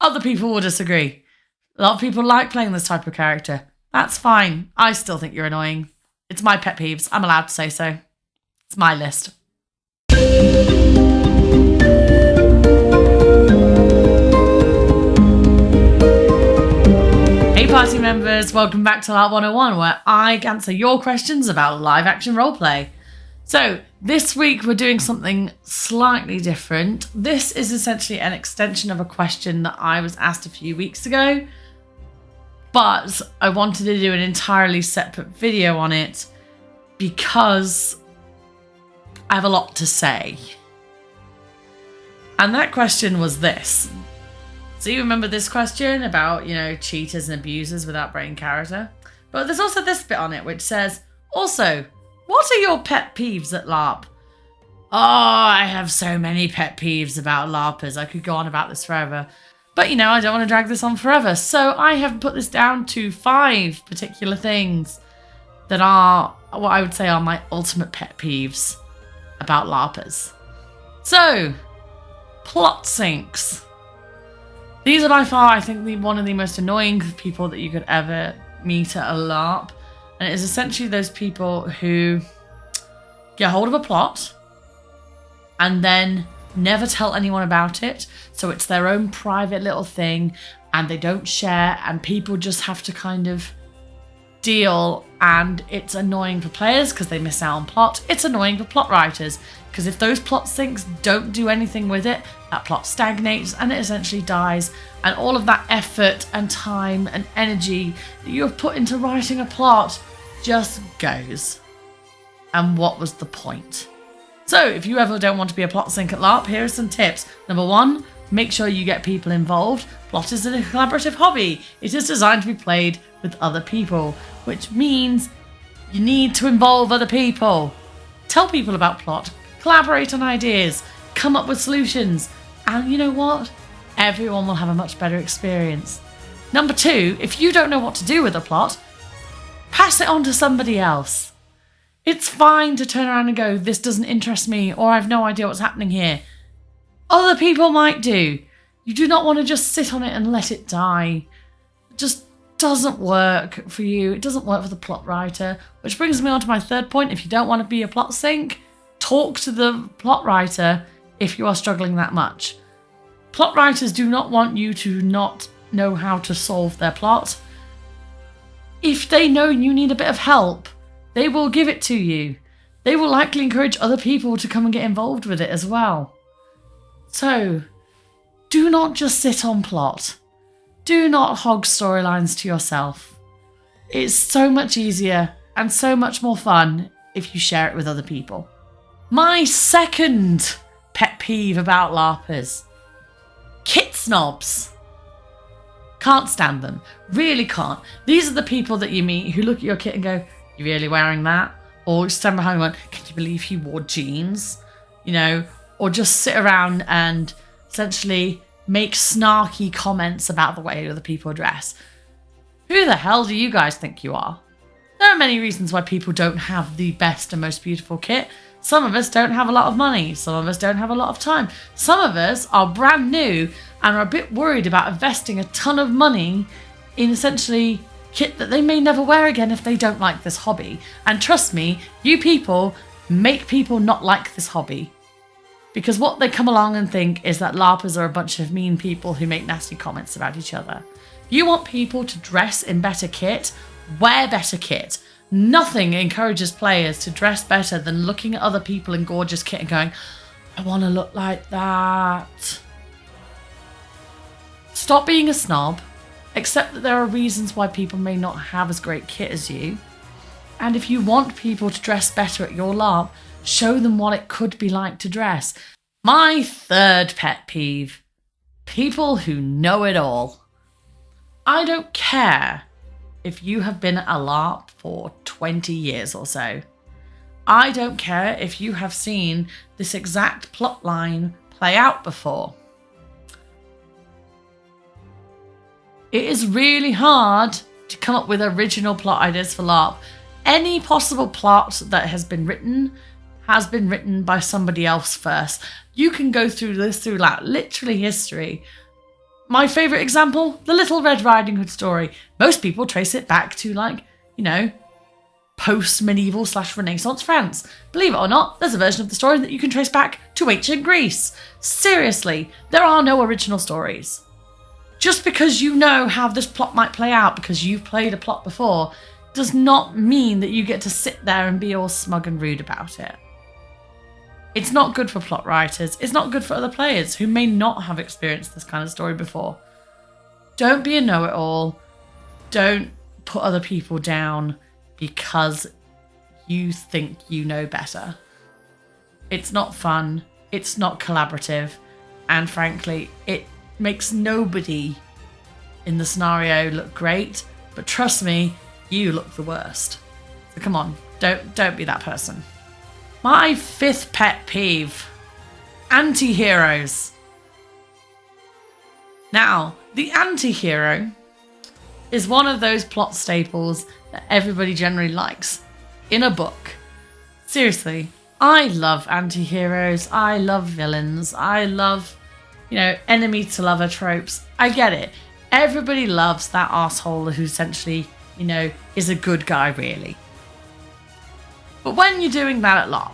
Other people will disagree. A lot of people like playing this type of character. That's fine. I still think you're annoying. It's my pet peeves. I'm allowed to say so. It's my list. Hey party members, welcome back to LARP 101, where I answer your questions about live action roleplay. So this week we're doing something slightly different. This is essentially an extension of a question that I was asked a few weeks ago, but I wanted to do an entirely separate video on it because I have a lot to say. And that question was this. So you remember this question about, cheaters and abusers without brain character? But there's also this bit on it which says, also, what are your pet peeves at LARP? Oh, I have so many pet peeves about LARPers. I could go on about this forever. But, I don't want to drag this on forever. So I have put this down to 5 particular things that are what I would say are my ultimate pet peeves about LARPers. So, plot sinks. These are by far, I think, one of the most annoying people that you could ever meet at a LARP. And it is essentially those people who get hold of a plot and then never tell anyone about it. So it's their own private little thing and they don't share and people just have to kind of deal, and it's annoying for players because they miss out on plot. It's annoying for plot writers because if those plot sinks don't do anything with it, that plot stagnates and it essentially dies, and all of that effort and time and energy that you have put into writing a plot just goes. And what was the point? So if you ever don't want to be a plot sink at LARP, here are some tips. Number 1, make sure you get people involved. Plot is a collaborative hobby. It is designed to be played with other people, which means you need to involve other people. Tell people about plot, collaborate on ideas, come up with solutions, and you know what? Everyone will have a much better experience. Number 2, if you don't know what to do with a plot, pass it on to somebody else. It's fine to turn around and go, this doesn't interest me, or I have no idea what's happening here. Other people might do. You do not want to just sit on it and let it die. It just doesn't work for you. It doesn't work for the plot writer. Which brings me on to my 3rd point. If you don't want to be a plot sink, talk to the plot writer if you are struggling that much. Plot writers do not want you to not know how to solve their plot. If they know you need a bit of help, they will give it to you. They will likely encourage other people to come and get involved with it as well. So, do not just sit on plot. Do not hog storylines to yourself. It's so much easier and so much more fun if you share it with other people. My 2nd pet peeve about LARPers. Kit snobs. Can't stand them. Really can't. These are the people that you meet who look at your kit and go, "You really wearing that?" Or stand behind and go, "Can you believe he wore jeans?" Or just sit around and essentially make snarky comments about the way other people dress. Who the hell do you guys think you are? There are many reasons why people don't have the best and most beautiful kit. Some of us don't have a lot of money. Some of us don't have a lot of time. Some of us are brand new and are a bit worried about investing a ton of money in essentially kit that they may never wear again if they don't like this hobby. And trust me, you people make people not like this hobby. Because what they come along and think is that LARPers are a bunch of mean people who make nasty comments about each other. You want people to dress in better kit, wear better kit. Nothing encourages players to dress better than looking at other people in gorgeous kit and going, "I want to look like that." Stop being a snob. Accept that there are reasons why people may not have as great kit as you. And if you want people to dress better at your LARP, show them what it could be like to dress. My 3rd pet peeve. People who know it all. I don't care if you have been at a LARP for 20 years or so. I don't care if you have seen this exact plot line play out before. It is really hard to come up with original plot ideas for LARP. Any possible plot that has been written by somebody else first. You can go through this throughout literally history. My favourite example, the Little Red Riding Hood story. Most people trace it back to, like, you know, post-medieval / Renaissance France. Believe it or not, there's a version of the story that you can trace back to ancient Greece. Seriously, there are no original stories. Just because you know how this plot might play out because you've played a plot before does not mean that you get to sit there and be all smug and rude about it. It's not good for plot writers. It's not good for other players who may not have experienced this kind of story before. Don't be a know-it-all. Don't put other people down because you think you know better. It's not fun. It's not collaborative. And frankly, it makes nobody in the scenario look great. But trust me, you look the worst. So come on, don't be that person. My 5th pet peeve. Anti-heroes. Now, the anti-hero is one of those plot staples that everybody generally likes in a book. Seriously, I love anti-heroes. I love villains. I love, enemy to lover tropes. I get it. Everybody loves that arsehole who essentially, is a good guy, really. But when you're doing that at LARP,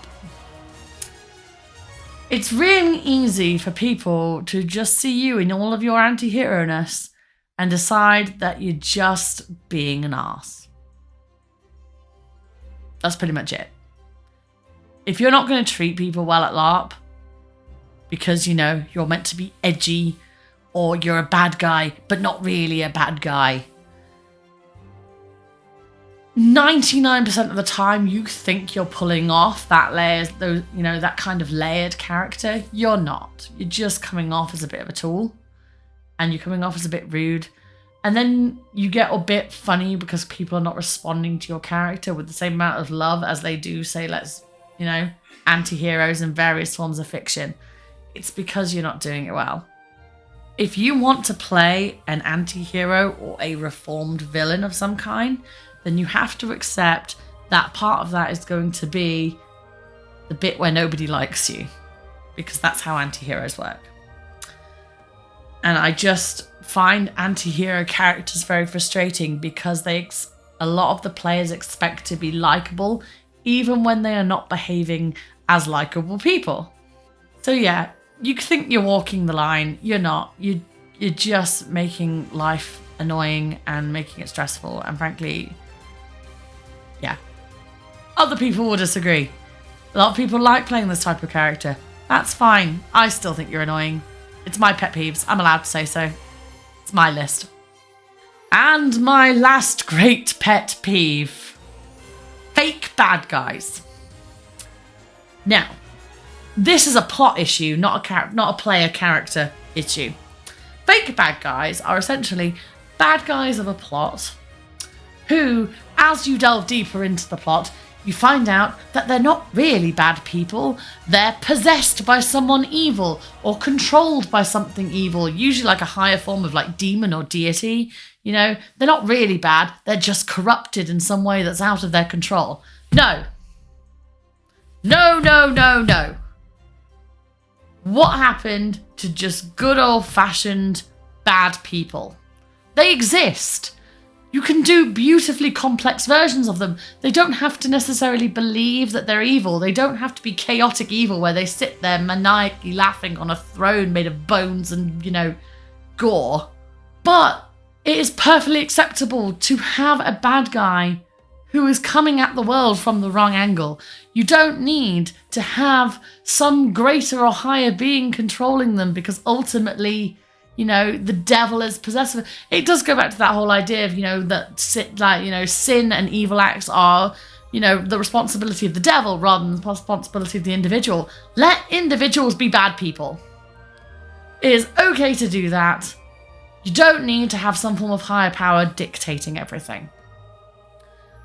it's really easy for people to just see you in all of your anti-hero-ness and decide that you're just being an arse. That's pretty much it. If you're not going to treat people well at LARP because, you're meant to be edgy or you're a bad guy, but not really a bad guy, 99% of the time you think you're pulling off that that kind of layered character. You're not. You're just coming off as a bit of a tool and you're coming off as a bit rude. And then you get a bit funny because people are not responding to your character with the same amount of love as they do, say, anti-heroes in various forms of fiction. It's because you're not doing it well. If you want to play an anti-hero or a reformed villain of some kind, then you have to accept that part of that is going to be the bit where nobody likes you, because that's how anti-heroes work. And I just find anti-hero characters very frustrating because a lot of the players expect to be likable even when they are not behaving as likable people. So yeah, you think you're walking the line. You're not. You're just making life annoying and making it stressful. And frankly, yeah, other people will disagree. A lot of people like playing this type of character. That's fine. I still think you're annoying. It's my pet peeves. I'm allowed to say so. It's my list. And my last great pet peeve. Fake bad guys. Now, this is a plot issue, not a player character issue. Fake bad guys are essentially bad guys of a plot who, as you delve deeper into the plot, you find out that they're not really bad people. They're possessed by someone evil or controlled by something evil, usually like a higher form of demon or deity. They're not really bad. They're just corrupted in some way that's out of their control. No. No, no, no, no. What happened to just good old-fashioned bad people? They exist. You can do beautifully complex versions of them. They don't have to necessarily believe that they're evil. They don't have to be chaotic evil where they sit there maniacally laughing on a throne made of bones and, gore. But it is perfectly acceptable to have a bad guy who is coming at the world from the wrong angle. You don't need to have some greater or higher being controlling them because ultimately, the devil is possessive. It does go back to that whole idea of, that sin and evil acts are, the responsibility of the devil rather than the responsibility of the individual. Let individuals be bad people. It is okay to do that. You don't need to have some form of higher power dictating everything.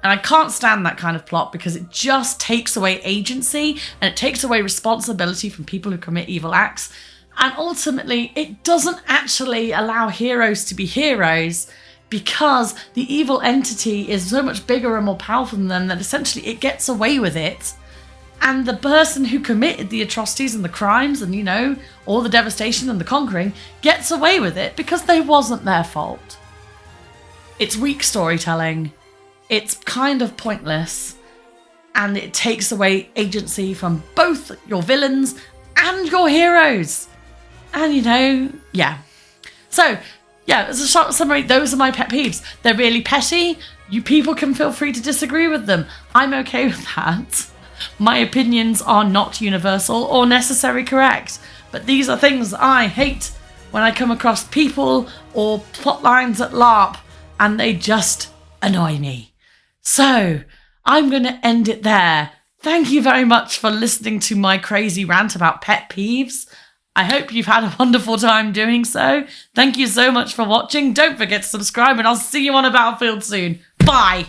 And I can't stand that kind of plot because it just takes away agency and it takes away responsibility from people who commit evil acts. And ultimately, it doesn't actually allow heroes to be heroes because the evil entity is so much bigger and more powerful than them that essentially it gets away with it And the person who committed the atrocities and the crimes and, you know, all the devastation and the conquering gets away with it because they wasn't their fault. It's weak storytelling. It's kind of pointless. And it takes away agency from both your villains and your heroes. And, you know, yeah. So, yeah, as a short summary, those are my pet peeves. They're really petty. You people can feel free to disagree with them. I'm okay with that. My opinions are not universal or necessarily correct. But these are things I hate when I come across people or plot lines at LARP and they just annoy me. So, I'm going to end it there. Thank you very much for listening to my crazy rant about pet peeves. I hope you've had a wonderful time doing so. Thank you so much for watching. Don't forget to subscribe and I'll see you on a battlefield soon. Bye!